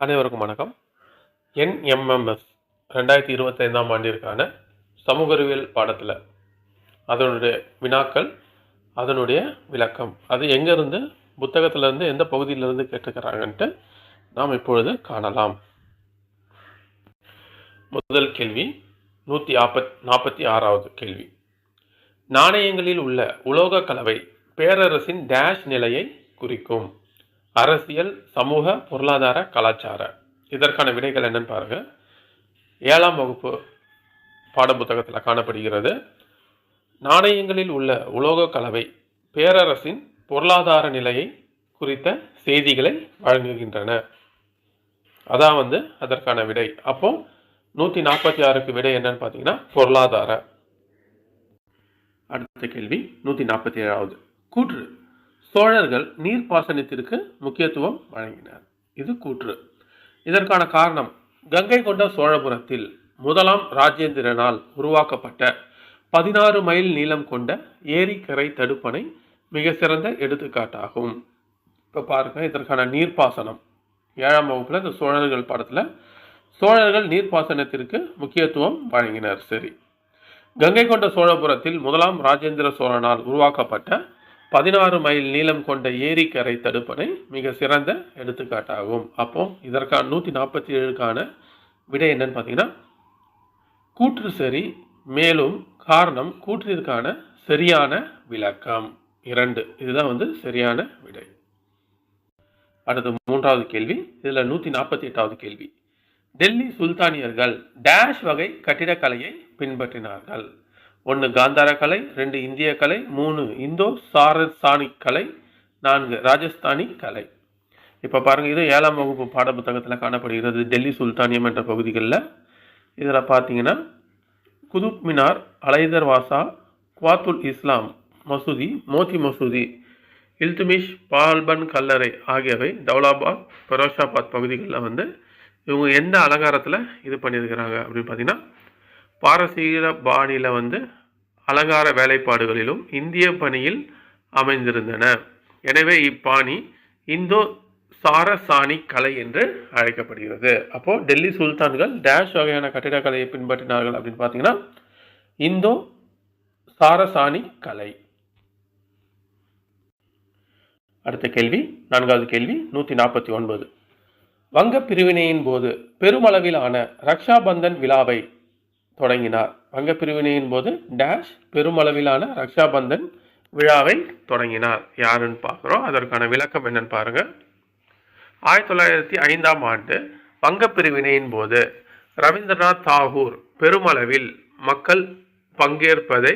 அனைவருக்கும் வணக்கம். NMMS 2025ஆம் ஆண்டிற்கான சமூக அறிவியல் பாடத்தில் அதனுடைய வினாக்கள், அதனுடைய விளக்கம், அது எங்கேருந்து புத்தகத்திலேருந்து எந்த பகுதியிலிருந்து கேட்டுக்கிறாங்கன்ட்டு நாம் இப்பொழுது காணலாம். முதல் கேள்வி 146வது கேள்வி. நாணயங்களில் உள்ள உலோக கலவை பேரரசின் டேஷ் நிலையை குறிக்கும். அரசியல், சமூக, பொருளாதார, கலாச்சார. இதற்கான விடைகள் என்னன்னு பாருங்க. 7ஆம் வகுப்பு பாடப்புத்தகத்தில் காணப்படுகிறது. நாணயங்களில் உள்ள உலோக கலவை பேரரசின் பொருளாதார நிலையை குறித்த செய்திகளை வழங்குகின்றன. அதான் அதற்கான விடை. அப்போ 146க்கு விடை என்னன்னு பார்த்தீங்கன்னா பொருளாதார. அடுத்த கேள்வி 147வது. கூற்று. சோழர்கள் நீர்ப்பாசனத்திற்கு முக்கியத்துவம் வழங்கினர். இது கூற்று. இதற்கான காரணம், கங்கை கொண்ட சோழபுரத்தில் முதலாம் ராஜேந்திரனால் உருவாக்கப்பட்ட 16 மைல் நீளம் கொண்ட ஏரிக்கரை தடுப்பணை மிக சிறந்த எடுத்துக்காட்டாகும். இப்போ பாருங்க, இதற்கான நீர்ப்பாசனம் 7ஆம் வகுப்புல இந்த சோழர்கள் பாடத்தில் சோழர்கள் நீர்ப்பாசனத்திற்கு முக்கியத்துவம் வழங்கினர். சரி, கங்கை கொண்ட சோழபுரத்தில் முதலாம் ராஜேந்திர சோழனால் உருவாக்கப்பட்ட 16 மைல் நீளம் கொண்ட ஏரிக்கரை தடுப்பணை மிக சிறந்த எடுத்துக்காட்டாகும். அப்போ இதற்கான 147க்கான விடை என்னன்னு பார்த்தீங்கன்னா கூற்று சரி. மேலும் காரணம் கூற்றிற்கான சரியான விளக்கம் 2. இதுதான் சரியான விடை. அடுத்து 3வது கேள்வி. இதில் 148வது கேள்வி. டெல்லி சுல்தானியர்கள் டேஷ் வகை கட்டிடக்கலையை பின்பற்றினார்கள். 1 காந்தார கலை, 2 இந்திய கலை, 3 இந்தோ சாரசானிக் கலை, 4 ராஜஸ்தானி கலை. இப்போ பாருங்கள், இது 7ஆம் வகுப்பு பாடப்புத்தகத்தில் காணப்படுகிறது. டெல்லி சுல்தானியம் என்ற பகுதிகளில் இதில் பார்த்தீங்கன்னா குதுப் மினார், அலைதர் வாசா, குவாத்துல் இஸ்லாம் மசூதி, மோதி மசூதி, இல்துமிஷ் பால்பன் கல்லறை ஆகியவை தௌலாபாத், ஃபெரோஷாபாத் பகுதிகளில் இவங்க எந்த அலங்காரத்தில் இது பண்ணியிருக்கிறாங்க அப்படின்னு பார்த்தீங்கன்னா பாரசீக பாணியில் அலங்கார வேலைப்பாடுகளிலும் இந்திய பணியில் அமைந்திருந்தன. எனவே இப்பாணி இந்தோ சாரசானிக் கலை என்று அழைக்கப்படுகிறது. அப்போ டெல்லி சுல்தான்கள் டேஷ் வகையான கட்டிடக்கலையை பின்பற்றினார்கள் அப்படின்னு பார்த்தீங்கன்னா இந்தோ சாரசானிக் கலை. அடுத்த கேள்வி 4வது கேள்வி 149. வங்க பிரிவினையின் போது பெருமளவிலான ரக்ஷாபந்தன் விழாவை தொடங்கினார். வங்க பிரிவினையின் போது டேஷ் பெருமளவிலான ரக்ஷாபந்தன் விழாவை தொடங்கினார். யாருன்னு பார்க்குறோம். அதற்கான விளக்கம் என்னன்னு பாருங்க. 1905ஆம் ஆண்டு வங்க பிரிவினையின் போது ரவீந்திரநாத் தாகூர் பெருமளவில் மக்கள் பங்கேற்பதை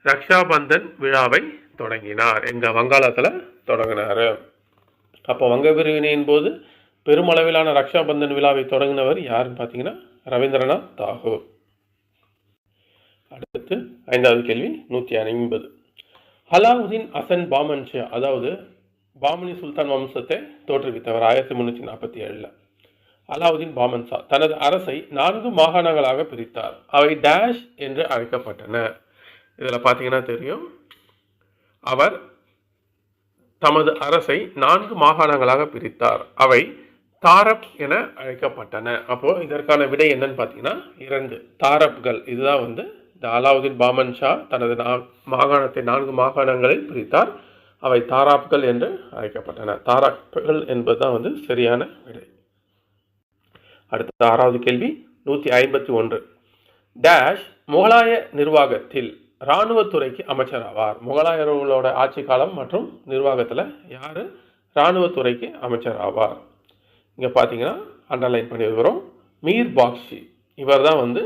ரக்ஷாபந்தன் விழாவை தொடங்கினார். எங்க வங்காளத்தில் தொடங்கினார். அப்போ வங்க பிரிவினையின் போது பெருமளவிலான ரக்ஷாபந்தன் விழாவை தொடங்கினவர் யாருன்னு பார்த்தீங்கன்னா ரவீந்திரநாத் தாகூர். அடுத்து 5வது கேள்வி 150. அலாவுதீன் அசன் பாமன்ஷா, அதாவது பாமனி சுல்தான் வம்சத்தை தோற்றுவித்தவர் 1347. அலாவுதீன் பாமன்ஷா தனது அரசை 4 மாகாணங்களாக பிரித்தார். அவை டேஷ் என்று அழைக்கப்பட்டன. இதில் பார்த்தீங்கன்னா தெரியும், அவர் தமது அரசை 4 மாகாணங்களாக பிரித்தார். அவை தாரப் என அழைக்கப்பட்டன. அப்போ இதற்கான விடை என்னன்னு பார்த்தீங்கன்னா 2 தாரப்கள். இதுதான் இந்த அலாவுதீன் பாமன்ஷா தனது மாகாணத்தை 4 மாகாணங்களில் பிரித்தார். அவை தாராப்கள் என்று அழைக்கப்பட்டன. தாராப்கள் என்பதுதான் சரியான விடை. அடுத்த 6வது கேள்வி 151. டேஷ் முகலாய நிர்வாகத்தில் இராணுவத்துறைக்கு அமைச்சர் ஆவார். முகலாயர்களோட ஆட்சி காலம் மற்றும் நிர்வாகத்தில் யார் இராணுவத்துறைக்கு அமைச்சர் ஆவார்? இங்கே பார்த்தீங்கன்னா அண்டர்லைன் பண்ணியிருக்கிறோம். மீர் பாக்ஷி. இவர் தான்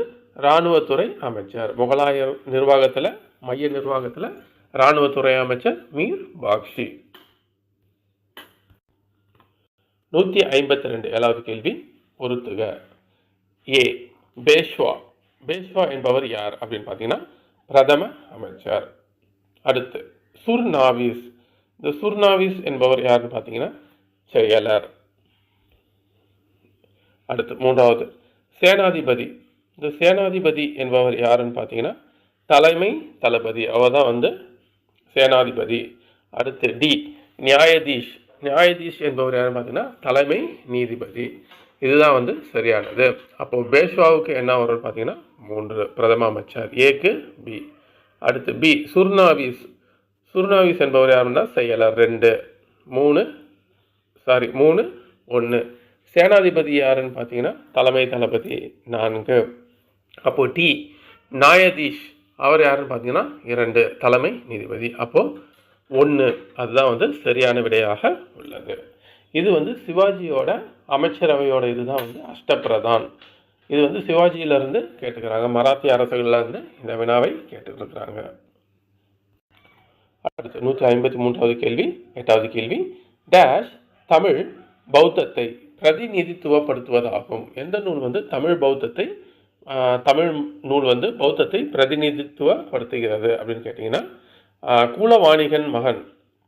இராணுவத்துறை அமைச்சர். முகலாய நிர்வாகத்தில், மைய நிர்வாகத்தில் இராணுவத்துறை அமைச்சர் மீர் பாக்ஷி. 152 7வது கேள்வி. பொறுத்துக. ஏ பேஷ்வா. பேஷ்வா என்பவர் யார் அப்படின்னு பார்த்தீங்கன்னா பிரதம அமைச்சர். அடுத்து சுர்நாவிஸ். இந்த சுர்நாவிஸ் என்பவர் யாருன்னு பார்த்தீங்கன்னா செயலர். அடுத்து 3வது சேனாதிபதி. இந்த சேனாதிபதி என்பவர் யாருன்னு பார்த்தீங்கன்னா தலைமை தளபதி. அவர் தான் சேனாதிபதி. அடுத்து டி நியாயதீஷ். நியாயதீஷ் என்பவர் யாருன்னு பார்த்தீங்கன்னா தலைமை நீதிபதி. இதுதான் வந்து சரியானது. அப்போது பேஷ்வாவுக்கு என்ன வரும்னு பார்த்தீங்கன்னா 3 பிரதம அமைச்சர். ஏக்கு பி. அடுத்து பி சுர்னாவிஸ். சுர்னாவிஸ் என்பவர் யாருன்னா செயலர் 2. 3 1. சேனாதிபதி யாருன்னு பார்த்தீங்கன்னா தலைமை தளபதி 4. அப்போது டி நியாயாதீஷ் அவர் யாருன்னு பார்த்தீங்கன்னா 2 தலைமை நீதிபதி. அப்போது 1 அதுதான் வந்து சரியான விடையாக உள்ளது. இது வந்து சிவாஜியோட அமைச்சரவையோட இதுதான் வந்து அஷ்டபிரதான். இது வந்து சிவாஜியிலிருந்து கேட்டுக்கிறாங்க, மராத்திய அரசுகள்லேருந்து இந்த வினாவை கேட்டுருக்கிறாங்க. அடுத்து 153வது கேள்வி, 8வது கேள்வி. டேஷ் தமிழ் பௌத்தத்தை பிரதிநிதித்துவப்படுத்துவதாகும். எந்த நூல் வந்து தமிழ் நூல் வந்து பௌத்தத்தை பிரதிநிதித்துவப்படுத்துகிறது அப்படின்னு கேட்டிங்கன்னா கூலவாணிகன் மகன்,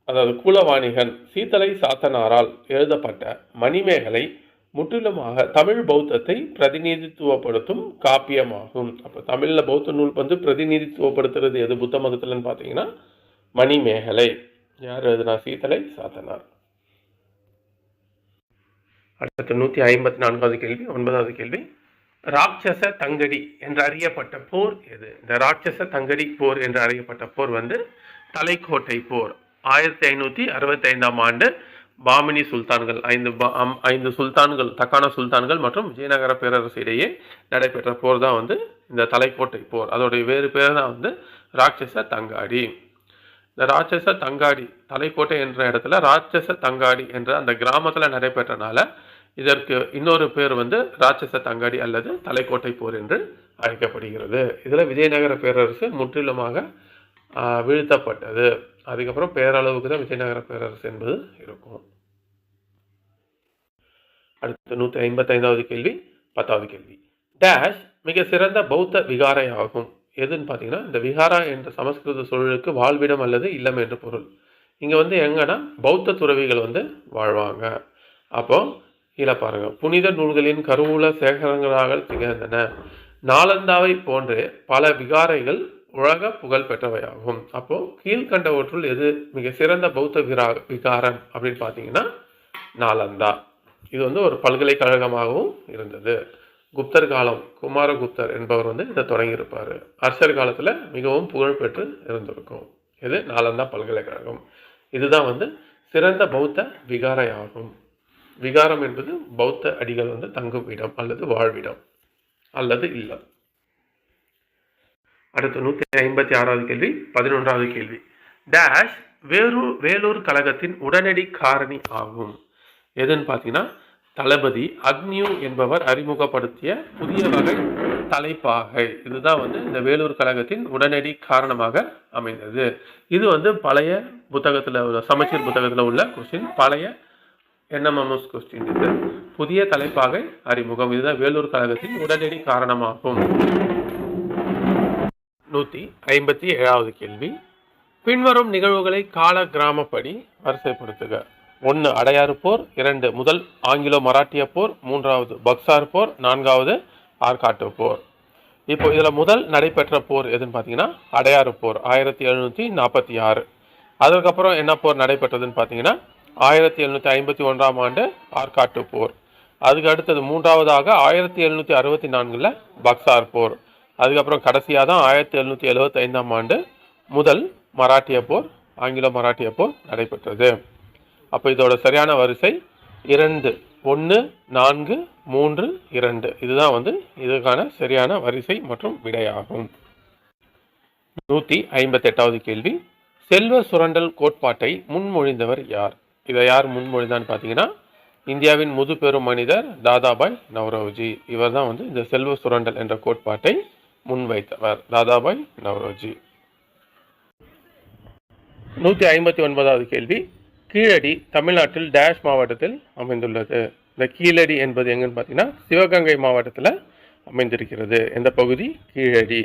அதாவது கூலவாணிகன் சீத்தலை சாத்தனாரால் எழுதப்பட்ட மணிமேகலை முற்றிலுமாக தமிழ் பௌத்தத்தை பிரதிநிதித்துவப்படுத்தும் காப்பியமாகும். அப்போ தமிழில் பௌத்த நூல் வந்து பிரதிநிதித்துவப்படுத்துறது எது புத்த மதத்தில்னு பார்த்தீங்கன்னா மணிமேகலை. யார் எழுதுனா? சீத்தலை சாத்தனார். அடுத்து 154வது கேள்வி, 9வது கேள்வி. ராட்சச தங்கடி என்று அறியப்பட்ட போர் எது? இந்த ராட்சச தங்கடி போர் என்று அறியப்பட்ட போர் வந்து தலைக்கோட்டை போர். 1565ஆம் ஆண்டு பாமினி சுல்தான்கள், 5 சுல்தான்கள், தக்கான சுல்தான்கள் மற்றும் விஜயநகர பேரரசு இடையே நடைபெற்ற போர் தான் வந்து இந்த தலைக்கோட்டை போர். அதோடைய வேறு பேர் தான் வந்து ராட்சச தங்காடி. இந்த ராட்சச தங்காடி தலைக்கோட்டை என்ற இடத்துல ராட்சச தங்காடி என்ற அந்த கிராமத்தில் நடைபெற்றனால இதற்கு இன்னொரு பேர் வந்து ராட்சச தங்காடி அல்லது தலைக்கோட்டை போர் என்று அழைக்கப்படுகிறது. இதில் விஜயநகர பேரரசு முற்றிலுமாக வீழ்த்தப்பட்டது. அதுக்கப்புறம் பேரளவுக்கு தான் விஜயநகர பேரரசு என்பது இருக்கும். அடுத்து 155வது கேள்வி, 10வது கேள்வி. டேஷ் மிக சிறந்த பௌத்த விகாரை ஆகும். எதுன்னு பார்த்தீங்கன்னா இந்த விஹாரா என்ற சமஸ்கிருத சொல்லுக்கு வாழ்விடம் அல்லது இல்லம் என்று பொருள். இங்கே வந்து எங்கன்னா பௌத்த துறவிகள் வந்து வாழ்வாங்க. அப்போ கீழே பாருங்க, புனித நூல்களின் கருவூல சேகரங்களாக திகழ்ந்தன. நாலந்தாவை போன்று பல விகாரைகள் உலக புகழ் பெற்றவையாகும். அப்போ கீழ்கண்டவற்றுள் எது மிக சிறந்த பௌத்த விகாரம் அப்படின்னு பார்த்தீங்கன்னா நாலந்தா. இது வந்து ஒரு பல்கலைக்கழகமாகவும் இருந்தது. குப்தர் காலம் குமாரகுப்தர் என்பவர் வந்து இதை தொடங்கியிருப்பார். அரசர் காலத்தில் மிகவும் புகழ்பெற்று இருந்திருக்கும். இது நாலந்தா பல்கலைக்கழகம். இதுதான் வந்து சிறந்த பௌத்த விகாரை ஆகும். விகாரம் என்பது பௌத்த அடிகள் வந்து தங்கும் இடம் அல்லது வாழ்விடம் அல்லது இல்லம். அடுத்து 156வது கேள்வி, 11வது கேள்வி. டேஷ் வேலூர் கழகத்தின் உடனடி காரணி ஆகும். எதுன்னு பார்த்தீங்கன்னா தளபதி அக்னியூ என்பவர் அறிமுகப்படுத்திய புதிய வகை தலைப்பாகை. இதுதான் வந்து இந்த வேலூர் கழகத்தின் உடனடி காரணமாக அமைந்தது. இது வந்து பழைய புத்தகத்தில் உள்ள சமச்சீர் புத்தகத்தில் உள்ள கொஸ்டின், பழைய என்எம்எம்எஸ் கொஸ்டின். இது புதிய தலைப்பாகை அறிமுகம். இதுதான் வேலூர் கழகத்தின் உடனடி காரணமாகும். 157வது கேள்வி. பின்வரும் நிகழ்வுகளை கால கிராமப்படி வரிசைப்படுத்துக. 1 அடையாறு போர், 2 முதல் ஆங்கிலோ மராட்டிய போர், 3வது பக்சார் போர், 4வது ஆற்காட்டு போர். இப்போ இதில் முதல் நடைபெற்ற போர் எதுன்னு பார்த்தீங்கன்னா அடையாறு போர் 1746. அதுக்கப்புறம் என்ன போர் நடைபெற்றதுன்னு பார்த்தீங்கன்னா 1751ஆம் ஆண்டு ஆற்காட்டு போர். அதுக்கு அடுத்தது 3வதாக 1764 பக்சார் போர். அதுக்கப்புறம் கடைசியாக தான் 1775ஆம் ஆண்டு முதல் மராட்டிய போர், ஆங்கிலோ மராட்டிய போர் நடைபெற்றது. அப்போ இதோட சரியான வரிசை 2, 1, 4, 3, 2. இதுதான் வந்து இதுக்கான சரியான வரிசை மற்றும் விடையாகும். 158வது கேள்வி. செல்வ சுரண்டல் கோட்பாட்டை முன்மொழிந்தவர் யார்? இதை யார் முன்மொழிந்தான்னு பார்த்தீங்கன்னா இந்தியாவின் முதுபெரும் மனிதர் தாதாபாய் நவ்ரோஜி. இவர் தான் வந்து இந்த செல்வ சுரண்டல் என்ற கோட்பாட்டை முன்வைத்தவர், தாதாபாய் நவ்ரோஜி. 159வது கேள்வி. கீழடி தமிழ்நாட்டில் டேஷ் மாவட்டத்தில் அமைந்துள்ளது. இந்த கீழடி என்பது எங்கன்னு பார்த்தீங்கன்னா சிவகங்கை மாவட்டத்தில் அமைந்திருக்கிறது. எந்த பகுதி? கீழடி.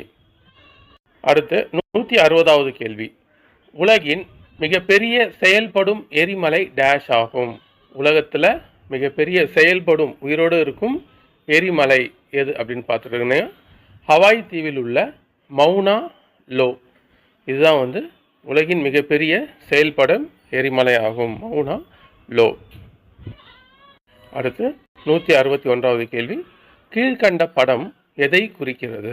அடுத்து 160வது கேள்வி. உலகின் மிகப்பெரிய செயல்படும் எரிமலை டேஷ் ஆகும். உலகத்தில் மிகப்பெரிய செயல்படும் உயிரோடு இருக்கும் எரிமலை எது அப்படின்னு பார்த்துருக்கீங்கன்னா ஹவாய் தீவில் உள்ள மவுனா லோ. இதுதான் வந்து உலகின் மிகப்பெரிய செயல்படும் எரிமலை ஆகும், மவுனா லோ. அடுத்து 161வது கேள்வி, கீழ்கண்ட படம் எதை குறிக்கிறது?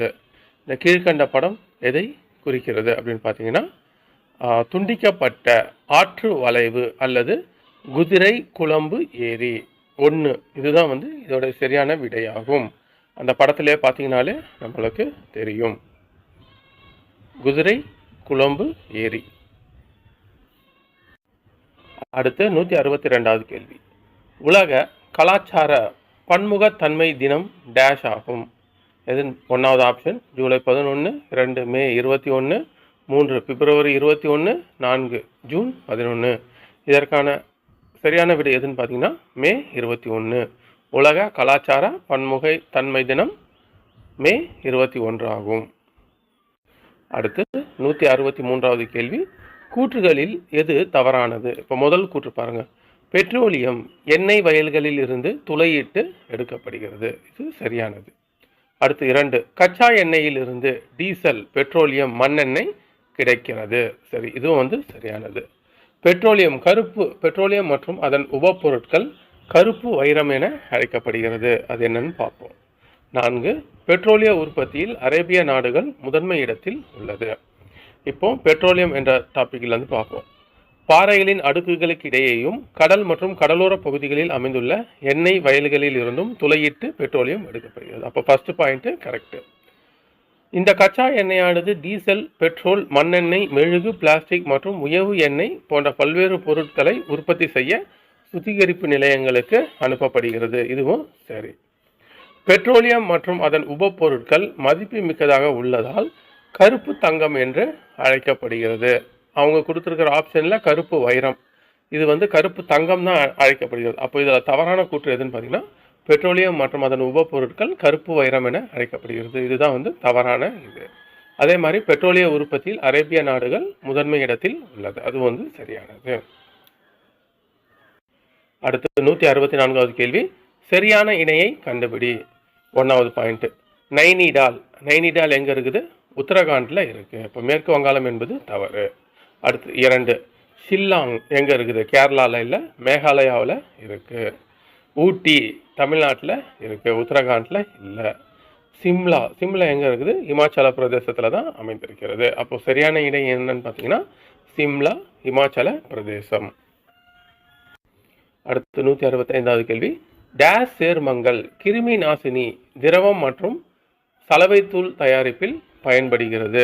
இந்த கீழ்கண்ட படம் எதை குறிக்கிறது அப்படின்னு பார்த்தீங்கன்னா, துண்டிக்கப்பட்ட ஆற்று வளைவு அல்லது குதிரை குளம்பு ஏரி 1 இதுதான் வந்து இதோட சரியான விடையாகும். அந்த படத்திலே பார்த்தீங்கன்னாலே நம்மளுக்கு தெரியும், குதிரை குளம்பு ஏரி. அடுத்து 162வது கேள்வி, உலக கலாச்சார பன்முகத்தன்மை தினம் டேஷ் ஆகும். எது? 1வது ஆப்ஷன் ஜூலை 11, 2 மே 21, 3 பிப்ரவரி 21, 4 ஜூன் 11. இதற்கான சரியான விடை எதுன்னு பார்த்தீங்கன்னா மே 21. உலக கலாச்சார பன்முகத்தன்மை தினம் மே 21 ஆகும். அடுத்து 163வது கேள்வி, கூற்றுகளில் எது தவறானது? இப்போ முதல் கூற்று பாருங்க, பெட்ரோலியம் எண்ணெய் வயல்களில் இருந்து துளையிட்டு எடுக்கப்படுகிறது, இது சரியானது. அடுத்து 2, கச்சா எண்ணெயில் இருந்து டீசல் பெட்ரோலியம் மண்ணெண்ணெய் கிடைக்கிறது, சரி, இதுவும் வந்து சரியானது. பெட்ரோலியம் மற்றும் அதன் உபப்பொருட்கள் கருப்பு வைரம் என அழைக்கப்படுகிறது, அது என்னன்னு பார்ப்போம். 4, பெட்ரோலிய உற்பத்தியில் அரேபிய நாடுகள் முதன்மை இடத்தில் உள்ளது. இப்போ பெட்ரோலியம் என்ற டாபிக்ல இருந்து பார்ப்போம். பாறைகளின் அடுக்குகளுக்கு இடையேயும் கடல் மற்றும் கடலோர பகுதிகளில் அமைந்துள்ள எண்ணெய் வயல்களில் இருந்தும் துளையிட்டு பெட்ரோலியம் எடுக்கப்படுகிறது. அப்போ ஃபர்ஸ்ட் பாயிண்ட் கரெக்ட். இந்த கச்சா எண்ணெயானது டீசல், பெட்ரோல், மண்ணெண்ணெய், மெழுகு, பிளாஸ்டிக் மற்றும் உயவு எண்ணெய் போன்ற பல்வேறு பொருட்களை உற்பத்தி செய்ய சுத்திகரிப்பு நிலையங்களுக்கு அனுப்பப்படுகிறது, இதுவும் சரி. பெட்ரோலியம் மற்றும் அதன் உபப்பொருட்கள் மதிப்பு மிக்கதாக உள்ளதால் கருப்பு தங்கம் என்று அழைக்கப்படுகிறது. அவங்க கொடுத்துருக்கிற ஆப்ஷனில் கருப்பு வைரம், இது வந்து கருப்பு தங்கம் தான் அழைக்கப்படுகிறது. அப்போ இதில் தவறான கூற்று எதுன்னு பார்த்தீங்கன்னா, பெட்ரோலியம் மற்றும் அதன் உபப்பொருட்கள் கருப்பு வைரம் என அழைக்கப்படுகிறது, இதுதான் வந்து தவறான இது. அதே மாதிரி பெட்ரோலிய உற்பத்தியில் அரேபிய நாடுகள் முதன்மை இடத்தில் உள்ளது, அது வந்து சரியானது. அடுத்து 164வது கேள்வி, சரியான இணையை கண்டுபிடி. 1வது பாயிண்ட், நைனிடால் எங்கே இருக்குது? உத்தரகாண்டில் இருக்குது, இப்போ மேற்கு வங்காளம் என்பது தவறு. அடுத்து 2, ஷில்லாங் எங்கே இருக்குது? கேரளாவில் இல்லை, மேகாலயாவில் இருக்குது. ஊட்டி தமிழ்நாட்டில் இருக்குது, உத்தரகாண்டில் இல்லை. சிம்லா எங்கே இருக்குது? இமாச்சல பிரதேசத்தில் தான் அமைந்திருக்கிறது. அப்போ சரியான இணை என்னன்னு பார்த்தீங்கன்னா சிம்லா, இமாச்சல பிரதேசம். அடுத்து 165வது கேள்வி, டேஸ் சேர்மங்கள் கிருமி நாசினி, திரவம் மற்றும் சலவைத்தூள் தயாரிப்பில் பயன்படுகிறது.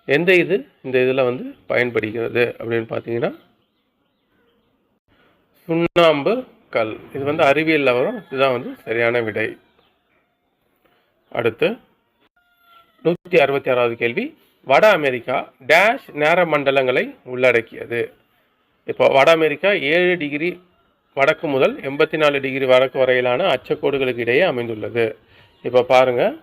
இந்த இதில் வந்து பயன்படுகிறது அப்படின்னு பார்த்தீங்கன்னா சுண்ணாம்பு கல், இது வந்து அறிவியலில் வரும், இதுதான் வந்து சரியான விடை. அடுத்து 166வது கேள்வி, வட அமெரிக்கா டேஷ் நேர மண்டலங்களை உள்ளடக்கியது. இப்போ வட அமெரிக்கா 7 டிகிரி வடக்கு முதல் 84 டிகிரி வடக்கு வரையிலான அச்சக்கோடுகளுக்கு இடையே அமைந்துள்ளது. இப்போ பாருங்கள்,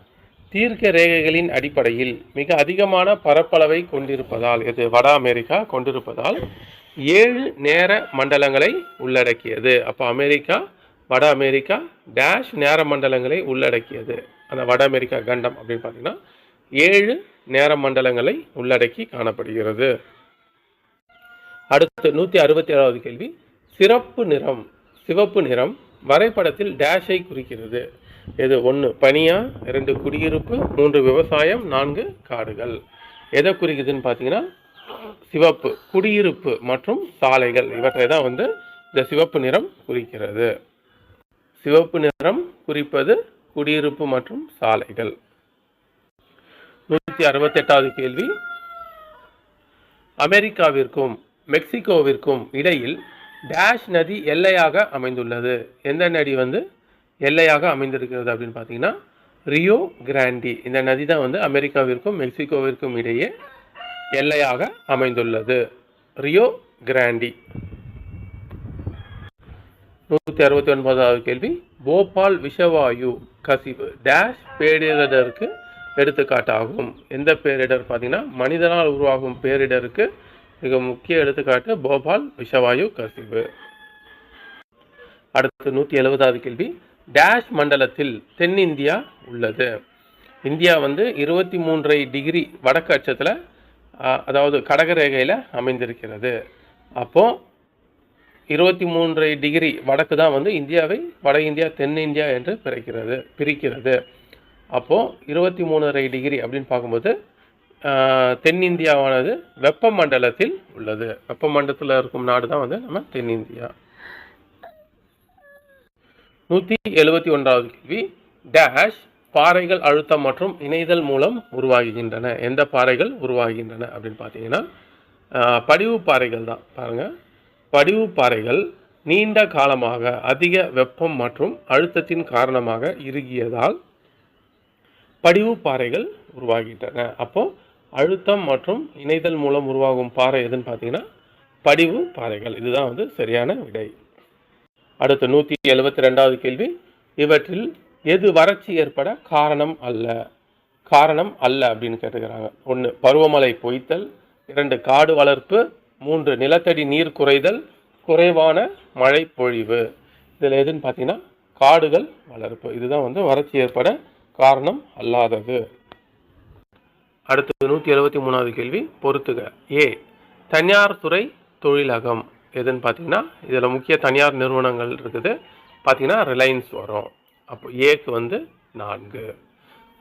தீர்க்க ரேகைகளின் அடிப்படையில் மிக அதிகமான பரப்பளவை கொண்டிருப்பதால், இது வட அமெரிக்கா கொண்டிருப்பதால் 7 நேர மண்டலங்களை உள்ளடக்கியது. அப்போ வட அமெரிக்கா டேஷ் நேர மண்டலங்களை உள்ளடக்கியது. அந்த வட அமெரிக்கா கண்டம் அப்படின்னு பார்த்தீங்கன்னா 7 நேர மண்டலங்களை உள்ளடக்கி காணப்படுகிறது. அடுத்து 167வது கேள்வி, சிவப்பு நிறம் வரைபடத்தில் டேஷை குறிக்கிறது. இது 1 பனியா, 2 குடியிருப்பு, 3 விவசாயம், 4 காடுகள். எதை குறிக்குதுன்னு பார்த்தீங்கன்னா சிவப்பு, குடியிருப்பு மற்றும் சாலைகள், இவற்றை தான் வந்து இந்த சிவப்பு நிறம் குறிக்கிறது. சிவப்பு நிறம் குறிப்பது குடியிருப்பு மற்றும் சாலைகள். 168வது கேள்வி, அமெரிக்காவிற்கும் மெக்சிகோவிற்கும் இடையில் டேஷ் நதி எல்லையாக அமைந்துள்ளது. எந்த நதி வந்து எல்லையாக அமைந்திருக்கிறது அப்படின்னு பார்த்தீங்கன்னா ரியோ கிராண்டி. இந்த நதி தான் வந்து அமெரிக்காவிற்கும் மெக்சிகோவிற்கும் இடையே எல்லையாக அமைந்துள்ளது, ரியோ கிராண்டி. 169வது கேள்வி, போபால் விஷவாயு கசிவு டேஷ் பேரிடருக்கு எடுத்துக்காட்டாகும். எந்த பேரிடர் பார்த்தீங்கன்னா மனிதனால் உருவாகும் பேரிடருக்கு மிக முக்கிய எடுத்துக்காட்டு போபால் விஷவாயு கசிவு. அடுத்து 170வது கேள்வி, டேஷ் மண்டலத்தில் தென்னிந்தியா உள்ளது. இந்தியா வந்து 23 டிகிரி வடக்கு அச்சத்தில், அதாவது கடகரேகையில் அமைந்திருக்கிறது. அப்போ 23 டிகிரி வடக்கு தான் வந்து இந்தியாவை வட இந்தியா தென்னிந்தியா என்று பிரிக்கிறது. அப்போது 23 டிகிரி அப்படின்னு பார்க்கும்போது தென்னிந்தியாவானது வெப்பமண்டலத்தில் உள்ளது. வெப்பமண்டலத்தில் இருக்கும் நாடு தான் வந்து நம்ம தென்னிந்தியா. 171வது கேள்வி, டேஷ் பாறைகள் அழுத்தம் மற்றும் இணைதல் மூலம் உருவாகின்றன. எந்த பாறைகள் உருவாகின்றன அப்படின்னு பார்த்தீங்கன்னா படிவு பாறைகள் தான். பாருங்கள், படிவு பாறைகள் நீண்ட காலமாக அதிக வெப்பம் மற்றும் அழுத்தத்தின் காரணமாக இறுகியதால் படிவு பாறைகள் உருவாகின்றன. அப்போது அழுத்தம் மற்றும் இணைதல் மூலம் உருவாகும் பாறை எதுன்னு பார்த்தீங்கன்னா படிவு பாறைகள். இதுதான் வந்து சரியான விடை. அடுத்து 172வது கேள்வி, இவற்றில் எது வறட்சி ஏற்பட காரணம் அல்ல அப்படின்னு கேட்டுக்கிறாங்க. 1 பருவமழை பொய்த்தல், 2 காடு வளர்ப்பு, 3 நிலத்தடி நீர் குறைதல், குறைவான மழை பொழிவு. இதில் எதுன்னு பார்த்தீங்கன்னா காடுகள் வளர்ப்பு. இதுதான் வந்து வறட்சி ஏற்பட காரணம் அல்லாதது. அடுத்து 173வது கேள்வி, பொறுத்துக. ஏ தனியார் துறை தொழிலகம் எதுன்னு பார்த்தீங்கன்னா இதில் முக்கிய தனியார் நிறுவனங்கள் இருக்குது. பார்த்தீங்கன்னா ரிலையன்ஸ் வரும். அப்போ ஏக்கு வந்து 4.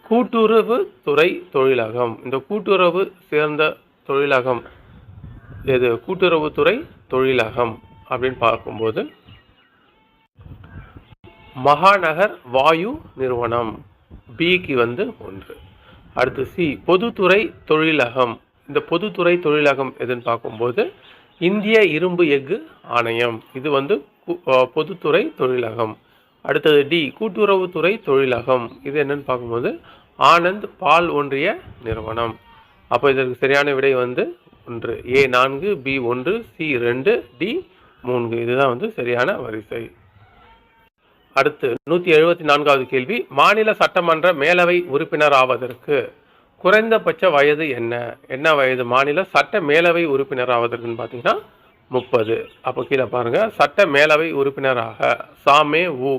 கூட்டுறவு துறை தொழிலகம், இந்த கூட்டுறவு சேர்ந்த தொழிலகம் எது? கூட்டுறவுத்துறை தொழிலகம் அப்படின்னு பார்க்கும்போது மகாநகர் வாயு நிறுவனம், பிக்கு வந்து 1. அடுத்து சி பொதுத்துறை தொழிலகம். இந்த பொதுத்துறை தொழிலகம் எதுன்னு பார்க்கும்போது இந்திய இரும்பு எஃகு ஆணையம், இது வந்து பொதுத்துறை தொழிலகம். அடுத்தது டி கூட்டுறவுத்துறை தொழிலகம், இது என்னன்னு பார்க்கும்போது ஆனந்த் பால் ஒன்றிய நிறுவனம். அப்போ இதற்கு சரியான விடை வந்து 1. ஏ 4, பி 1, சி 2, டி 3. இதுதான் வந்து சரியான வரிசை. அடுத்து 174வது கேள்வி, மாநில சட்டமன்ற மேலவை உறுப்பினர் ஆவதற்கு குறைந்தபட்ச வயது என்ன வயது மாநில சட்ட மேலவை உறுப்பினர் ஆவதற்குன்னு பார்த்தீங்கன்னா 30. அப்போ கீழே பாருங்கள், சட்ட மேலவை உறுப்பினராக சாமே ஊ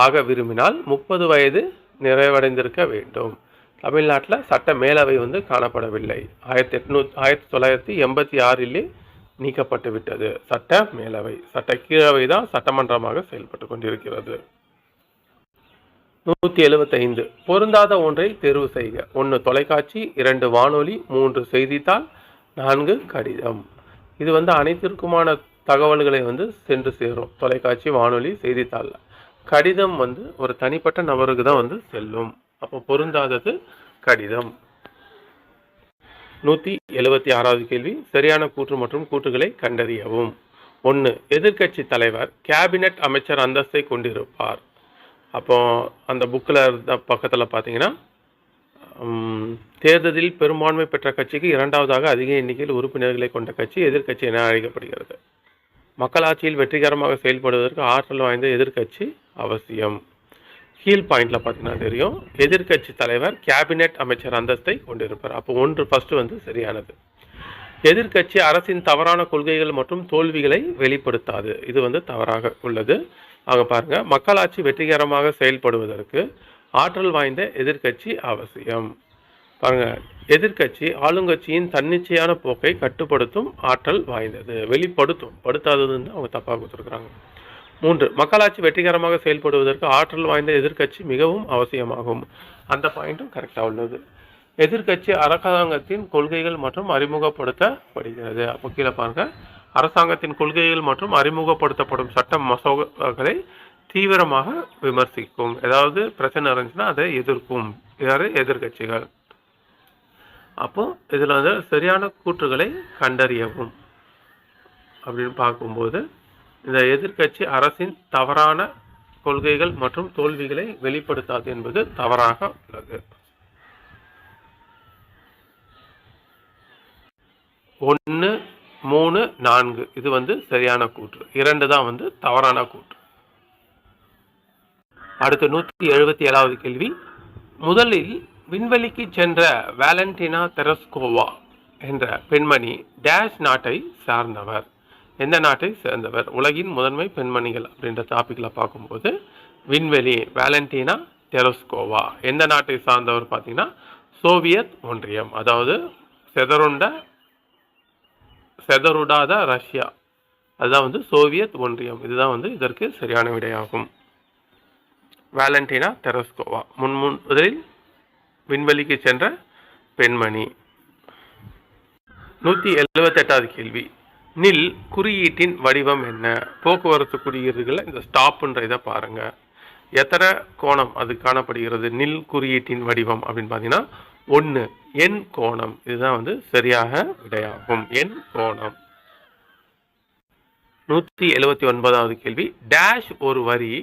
ஆக விரும்பினால் 30 வயது நிறைவடைந்திருக்க வேண்டும். தமிழ்நாட்டில் சட்ட மேலவை வந்து காணப்படவில்லை. 1986 நீக்கப்பட்டு விட்டது சட்ட மேலவை. சட்ட கீழவை தான் சட்டமன்றமாக செயல்பட்டு கொண்டிருக்கிறது. 175 பொருந்தாத ஒன்றை தேர்வு செய்க. 1 தொலைக்காட்சி, 2 வானொலி, 3 செய்தித்தாள், 4 கடிதம். இது வந்து அனைத்திற்குமான தகவல்களை வந்து சென்று சேரும். தொலைக்காட்சி, வானொலி, செய்தித்தாள். கடிதம் வந்து ஒரு தனிப்பட்ட நபருக்கு தான் வந்து செல்லும். அப்போ பொருந்தாதது கடிதம். 176வது கேள்வி, சரியான கூற்று மற்றும் கூற்றுகளை கண்டறியவும். 1 எதிர்க்கட்சி தலைவர் கேபினட் அமைச்சர் அந்தஸ்தை கொண்டிருப்பார். அப்போ அந்த புக்கில் இருந்த பக்கத்தில் பார்த்தீங்கன்னா தேர்தலில் பெரும்பான்மை பெற்ற கட்சிக்கு 2வதாக அதிக எண்ணிக்கையில் உறுப்பினர்களை கொண்ட கட்சி எதிர்க்கட்சி என அழைக்கப்படுகிறது. மக்களாட்சியில் வெற்றிகரமாக செயல்படுவதற்கு ஆற்றல் வாய்ந்த எதிர்க்கட்சி அவசியம். கீழ் பாயிண்டில் பார்த்தீங்கன்னா தெரியும், எதிர்க்கட்சி தலைவர் கேபினெட் அமைச்சர் அந்தஸ்தை கொண்டிருப்பார். அப்போ 1 ஃபஸ்ட்டு வந்து சரியானது. எதிர்க்கட்சி அரசின் தவறான கொள்கைகள் மற்றும் தோல்விகளை வெளிப்படுத்தாது. இது வந்து தவறாக உள்ளது. அங்கே பாருங்கள், மக்களாட்சி வெற்றிகரமாக செயல்படுவதற்கு ஆற்றல் வாய்ந்த எதிர்க்கட்சி அவசியம். பாருங்கள், எதிர்க்கட்சி ஆளுங்கட்சியின் தன்னிச்சையான போக்கை கட்டுப்படுத்தும் ஆற்றல் வாய்ந்தது. படுத்தாததுன்னு அவங்க தப்பாக கொடுத்துருக்குறாங்க. 3 மக்களாட்சி வெற்றிகரமாக செயல்படுவதற்கு ஆற்றல் வாய்ந்த எதிர்க்கட்சி மிகவும் அவசியமாகும். அந்த பாயிண்ட்டும் கரெக்டாக உள்ளது. எதிர்க்கட்சி அரசாங்கத்தின் கொள்கைகள் மற்றும் அறிமுகப்படுத்தப்படுகிறது. அப்போ கீழே பாருங்கள், அரசாங்கத்தின் கொள்கைகள் மற்றும் அறிமுகப்படுத்தப்படும் சட்ட மசோதாக்களை தீவிரமாக விமர்சிக்கும். ஏதாவது பிரச்சனை இருந்துச்சுன்னா அதை எதிர்க்கும். யாரு? எதிர்க்கட்சிகள். அப்போ இதில் வந்து சரியான கூற்றுகளை கண்டறியவும் அப்படின்னு பார்க்கும்போது இந்த எதிர்க்கட்சி அரசின் தவறான கொள்கைகள் மற்றும் தோல்விகளை வெளிப்படுத்தாது என்பது தவறாக உள்ளது. 1, 3, 4 இது வந்து சரியான கூற்று. 2 தான் வந்து தவறான கூற்று. அடுத்து 177வது கேள்வி, முதலில் விண்வெளிக்கு சென்ற வேலண்டினா தெரஸ்கோவா என்ற பெண்மணி டேஷ் நாட்டை சார்ந்தவர். எந்த நாட்டை சேர்ந்தவர்? உலகின் முதன்மை பெண்மணிகள் அப்படின்ற டாபிக்கில் பார்க்கும்போது விண்வெளி வேலண்டினா தெரஸ்கோவா எந்த நாட்டை சார்ந்தவர் பார்த்தீங்கன்னா சோவியத் ஒன்றியம், அதாவது செதறுடாத ரஷ்யா அதுதான் வந்து சோவியத் ஒன்றியம். இதுதான் வந்து இதற்கு சரியான விடையாகும். வேலண்டினா தெரஸ்கோவா முதலில் விண்வெளிக்கு சென்ற பெண்மணி. 178வது கேள்வி, நில் குறியீட்டின் வடிவம் என்ன? போக்குவரத்து குறியீடுகளில் இந்த ஸ்டாப்ன்ற இதை பாருங்க. எத்தனை கோணம் அது காணப்படுகிறது நில் குறியீட்டின் வடிவம் அப்படின்னு பார்த்தீங்கன்னா 1 எண் கோணம். இதுதான் வந்து சரியாக விடையாகும், எண் கோணம். 179வது கேள்வி, டேஷ் ஒரு வரி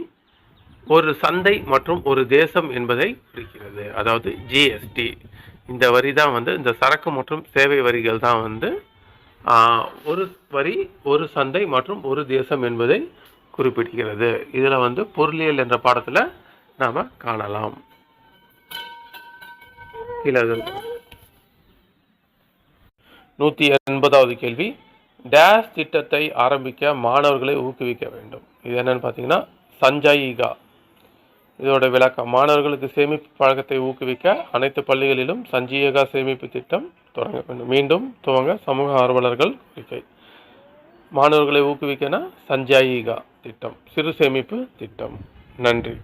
ஒரு சந்தை மற்றும் ஒரு தேசம் என்பதை குறிக்கிறது. அதாவது ஜிஎஸ்டி. இந்த வரி தான் வந்து இந்த சரக்கு மற்றும் சேவை வரிகள் தான் வந்து ஒரு வரி ஒரு சந்தை மற்றும் ஒரு தேசம் என்பதை குறிப்பிடுகிறது. இதில் வந்து பொருளியல் என்ற பாடத்தில் நாம் காணலாம். 180வது கேள்வி, டேஷ் திட்டத்தை ஆரம்பிக்க மாணவர்களை ஊக்குவிக்க வேண்டும். இது என்னன்னு பார்த்தீங்கன்னா சஞ்சயிகா. இதோட விளக்கம், மாணவர்களுக்கு சேமிப்பு பழக்கத்தை ஊக்குவிக்க அனைத்து பள்ளிகளிலும் சஞ்சீகா சேமிப்பு திட்டம் தொடங்க வேண்டும். மீண்டும் துவங்க சமூக ஆர்வலர்கள் கோரிக்கை. மாணவர்களை ஊக்குவிக்கனா சஞ்சயிகா திட்டம், சிறு சேமிப்பு திட்டம். நன்றி.